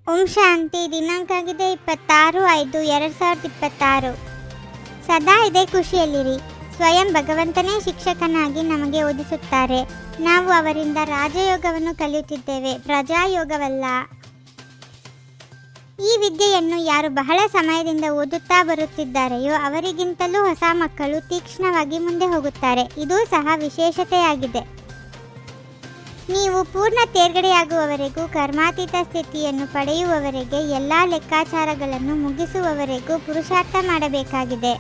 ಓಂ ಶಾಂತಿ. ದಿನಾಂಕ ಆಗಿದೆ 26/5/2026. ಸದಾ ಇದೇ ಖುಷಿಯಲ್ಲಿರಿ. ಸ್ವಯಂ ಭಗವಂತನೇ ಶಿಕ್ಷಕನಾಗಿ ನಮಗೆ ಓದಿಸುತ್ತಾರೆ. ನಾವು ಅವರಿಂದ ರಾಜಯೋಗವನ್ನು ಕಲಿಯುತ್ತಿದ್ದೇವೆ, ಪ್ರಜಾಯೋಗವಲ್ಲ. ಈ ವಿದ್ಯೆಯನ್ನು ಯಾರು ಬಹಳ ಸಮಯದಿಂದ ಓದುತ್ತಾ ಬರುತ್ತಿದ್ದಾರೆಯೋ ಅವರಿಗಿಂತಲೂ ಹೊಸ ಮಕ್ಕಳು ತೀಕ್ಷ್ಣವಾಗಿ ಮುಂದೆ ಹೋಗುತ್ತಾರೆ. ಇದೂ ಸಹ ವಿಶೇಷತೆಯಾಗಿದೆ. ನೀವು ಪೂರ್ಣ ತೇರ್ಗಡೆಯಾಗುವವರೆಗೂ, ಕರ್ಮಾತೀತ ಸ್ಥಿತಿಯನ್ನು ಪಡೆಯುವವರೆಗೆ, ಎಲ್ಲ ಲೆಕ್ಕಾಚಾರಗಳನ್ನು ಮುಗಿಸುವವರೆಗೂ ಪುರುಷಾರ್ಥ ಮಾಡಬೇಕಾಗಿದೆ.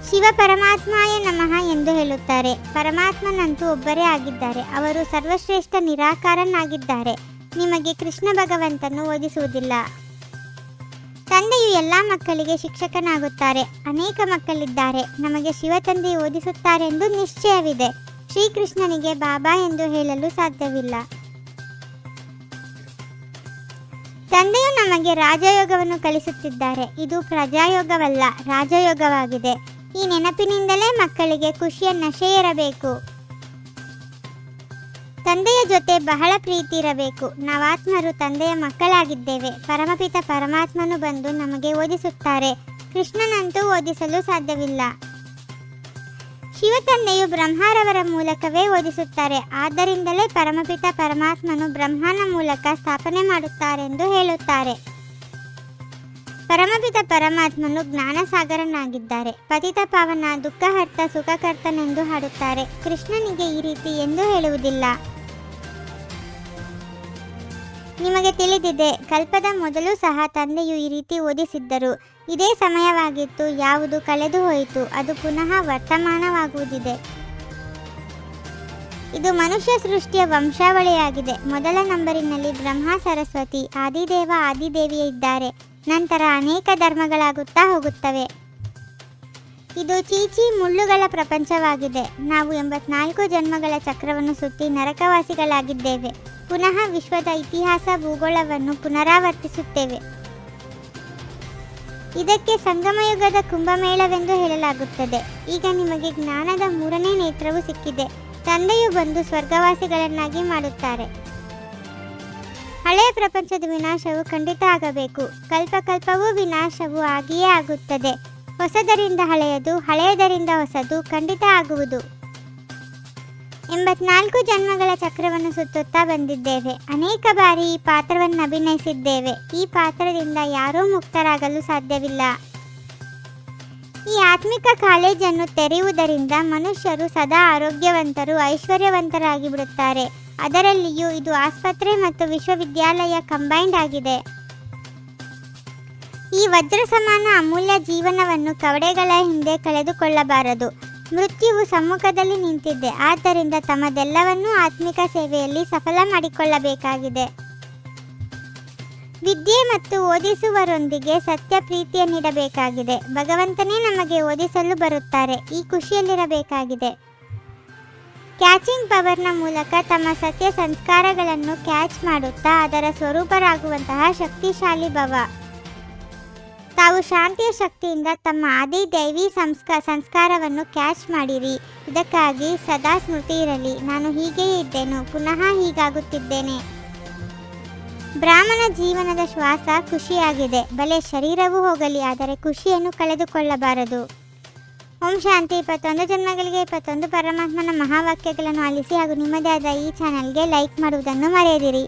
ಶಿವ ಪರಮಾತ್ಮಾಯ ನಮಃ ಎಂದು ಹೇಳುತ್ತಾರೆ. ಪರಮಾತ್ಮನಂತೂ ಒಬ್ಬರೇ ಆಗಿದ್ದಾರೆ. ಅವರು ಸರ್ವಶ್ರೇಷ್ಠ ನಿರಾಕಾರನಾಗಿದ್ದಾರೆ. ನಿಮಗೆ ಕೃಷ್ಣ ಭಗವಂತನು ಓದಿಸುವುದಿಲ್ಲ. ತಂದೆಯು ಎಲ್ಲ ಮಕ್ಕಳಿಗೆ ಶಿಕ್ಷಕನಾಗುತ್ತಾರೆ. ಅನೇಕ ಮಕ್ಕಳಿದ್ದಾರೆ. ನಮಗೆ ಶಿವ ತಂದೆ ಓದಿಸುತ್ತಾರೆಂದು ನಿಶ್ಚಯವಿದೆ. ಶ್ರೀಕೃಷ್ಣನಿಗೆ ಬಾಬಾ ಎಂದು ಹೇಳಲು ಸಾಧ್ಯವಿಲ್ಲ. ತಂದೆಯು ನಮಗೆ ರಾಜಯೋಗವನ್ನು ಕಲಿಸುತ್ತಿದ್ದಾರೆ. ಇದು ಪ್ರಜಾಯೋಗವಲ್ಲ, ರಾಜಯೋಗವಾಗಿದೆ. ಈ ನೆನಪಿನಿಂದಲೇ ಮಕ್ಕಳಿಗೆ ಖುಷಿಯ ನಶೆ ಇರಬೇಕು. ತಂದೆಯ ಜೊತೆ ಬಹಳ ಪ್ರೀತಿ ಇರಬೇಕು. ನಾವಾತ್ಮರು ತಂದೆಯ ಮಕ್ಕಳಾಗಿದ್ದೇವೆ. ಪರಮಪಿತ ಪರಮಾತ್ಮನು ಬಂದು ನಮಗೆ ಓದಿಸುತ್ತಾರೆ. ಕೃಷ್ಣನಂತೂ ಓದಿಸಲು ಸಾಧ್ಯವಿಲ್ಲ. ಶಿವ ತಂದೆಯು ಬ್ರಹ್ಮರವರ ಮೂಲಕವೇ ಓದಿಸುತ್ತಾರೆ. ಆದ್ದರಿಂದಲೇ ಪರಮಪಿತ ಪರಮಾತ್ಮನು ಬ್ರಹ್ಮನ ಮೂಲಕ ಸ್ಥಾಪನೆ ಮಾಡುತ್ತಾರೆಂದು ಹೇಳುತ್ತಾರೆ. ಪರಮಪಿತ ಪರಮಾತ್ಮನು ಜ್ಞಾನಸಾಗರನಾಗಿದ್ದಾರೆ. ಪತಿತ ಪಾವನ, ದುಃಖಹರ್ತ, ಸುಖಕರ್ತನೆಂದು ಹಾಡುತ್ತಾರೆ. ಕೃಷ್ಣನಿಗೆ ಈ ರೀತಿ ಎಂದು ಹೇಳುವುದಿಲ್ಲ. ನಿಮಗೆ ತಿಳಿದಿದೆ, ಕಲ್ಪದ ಮೊದಲು ಸಹ ತಂದೆಯು ಈ ರೀತಿ ಓದಿಸಿದ್ದರು. ಇದೇ ಸಮಯವಾಗಿತ್ತು. ಯಾವುದು ಕಳೆದು ಹೋಯಿತು ಅದು ಪುನಃ ವರ್ತಮಾನವಾಗುವುದಿದೆ. ಇದು ಮನುಷ್ಯ ಸೃಷ್ಟಿಯ ವಂಶಾವಳಿಯಾಗಿದೆ. ಮೊದಲ ನಂಬರಿನಲ್ಲಿ ಬ್ರಹ್ಮ, ಸರಸ್ವತಿ, ಆದಿದೇವ, ಆದಿದೇವಿಯ ಇದ್ದಾರೆ. ನಂತರ ಅನೇಕ ಧರ್ಮಗಳಾಗುತ್ತಾ ಹೋಗುತ್ತವೆ. ಇದು ಚೀಚಿ ಮುಳ್ಳುಗಳ ಪ್ರಪಂಚವಾಗಿದೆ. ನಾವು 84 ಜನ್ಮಗಳ ಚಕ್ರವನ್ನು ಸುತ್ತಿ ನರಕವಾಸಿಗಳಾಗಿದ್ದೇವೆ. ಪುನಃ ವಿಶ್ವದ ಇತಿಹಾಸ ಭೂಗೋಳವನ್ನು ಪುನರಾವರ್ತಿಸುತ್ತೇವೆ. ಇದಕ್ಕೆ ಸಂಗಮಯುಗದ ಕುಂಭಮೇಳವೆಂದು ಹೇಳಲಾಗುತ್ತದೆ. ಈಗ ನಿಮಗೆ ಜ್ಞಾನದ 3ನೇ ನೇತ್ರವು ಸಿಕ್ಕಿದೆ. ತಂದೆಯು ಬಂದು ಸ್ವರ್ಗವಾಸಿಗಳನ್ನಾಗಿ ಮಾಡುತ್ತಾರೆ. ಹಳೆಯ ಪ್ರಪಂಚದ ವಿನಾಶವು ಖಂಡಿತ ಆಗಬೇಕು. ಕಲ್ಪಕಲ್ಪವೂ ವಿನಾಶವು ಆಗಿಯೇ ಆಗುತ್ತದೆ. ಹೊಸದರಿಂದ ಹಳೆಯದು, ಹಳೆಯದರಿಂದ ಹೊಸದು ಖಂಡಿತ ಆಗುವುದು. 84 ಜನ್ಮಗಳ ಚಕ್ರವನ್ನು ಸುತ್ತುತ್ತಾ ಬಂದಿದ್ದೇವೆ. ಅನೇಕ ಬಾರಿ ಈ ಪಾತ್ರವನ್ನು ಅಭಿನಯಿಸಿದ್ದೇವೆ. ಈ ಪಾತ್ರದಿಂದ ಯಾರೂ ಮುಕ್ತರಾಗಲು ಸಾಧ್ಯವಿಲ್ಲ. ಈ ಆತ್ಮಿಕ ಕಾಲೇಜನ್ನು ತೆರೆಯುವುದರಿಂದ ಮನುಷ್ಯರು ಸದಾ ಆರೋಗ್ಯವಂತರು, ಐಶ್ವರ್ಯವಂತರಾಗಿ ಬಿಡುತ್ತಾರೆ. ಅದರಲ್ಲಿಯೂ ಇದು ಆಸ್ಪತ್ರೆ ಮತ್ತು ವಿಶ್ವವಿದ್ಯಾಲಯ ಕಂಬೈನ್ಡ್ ಆಗಿದೆ. ಈ ವಜ್ರ ಸಮಾನ ಅಮೂಲ್ಯ ಜೀವನವನ್ನು ಕವಡೆಗಳ ಹಿಂದೆ ಕಳೆದುಕೊಳ್ಳಬಾರದು. ಮೃತ್ಯುವು ಸಮ್ಮುಖದಲ್ಲಿ ನಿಂತಿದೆ. ಆದ್ದರಿಂದ ತಮ್ಮದೆಲ್ಲವನ್ನೂ ಆತ್ಮಿಕ ಸೇವೆಯಲ್ಲಿ ಸಫಲ ಮಾಡಿಕೊಳ್ಳಬೇಕಾಗಿದೆ. ವಿದ್ಯೆ ಮತ್ತು ಓದಿಸುವರೊಂದಿಗೆ ಸತ್ಯ ಪ್ರೀತಿಯನ್ನಿಡಬೇಕಾಗಿದೆ. ಭಗವಂತನೇ ನಮಗೆ ಓದಿಸಲು ಬರುತ್ತಾರೆ. ಈ ಖುಷಿಯಲ್ಲಿರಬೇಕಾಗಿದೆ. ಕ್ಯಾಚಿಂಗ್ ಪವರ್ನ ಮೂಲಕ ತಮ್ಮ ಸತ್ಯ ಸಂಸ್ಕಾರಗಳನ್ನು ಕ್ಯಾಚ್ ಮಾಡುತ್ತಾ ಅದರ ಸ್ವರೂಪರಾಗುವಂತಹ ಶಕ್ತಿಶಾಲಿ ಭವ. ತಾವು ಶಾಂತಿಯ ಶಕ್ತಿಯಿಂದ ತಮ್ಮ ಆದಿ ದೈವಿ ಸಂಸ್ಕಾರವನ್ನು ಕ್ಯಾಚ್ ಮಾಡಿರಿ. ಇದಕ್ಕಾಗಿ ಸದಾ ಸ್ಮೃತಿ ಇರಲಿ, ನಾನು ಹೀಗೆಯೇ ಇದ್ದೇನು, ಪುನಃ ಹೀಗಾಗುತ್ತಿದ್ದೇನೆ. ಬ್ರಾಹ್ಮಣ ಜೀವನದ ಶ್ವಾಸ ಖುಷಿಯಾಗಿದೆ. ಭಲೆ ಶರೀರವೂ ಹೋಗಲಿ, ಆದರೆ ಖುಷಿಯನ್ನು ಕಳೆದುಕೊಳ್ಳಬಾರದು. ಓಂ ಶಾಂತಿ. 21 ಜನ್ಮಗಳಿಗೆ 21 ಪರಮಾತ್ಮನ ಮಹಾವಾಕ್ಯಗಳನ್ನು ಆಲಿಸಿ ಹಾಗೂ ನಿಮ್ಮದೇ ಆದ ಈ ಚಾನಲ್ಗೆ ಲೈಕ್ ಮಾಡುವುದನ್ನು ಮರೆಯದಿರಿ.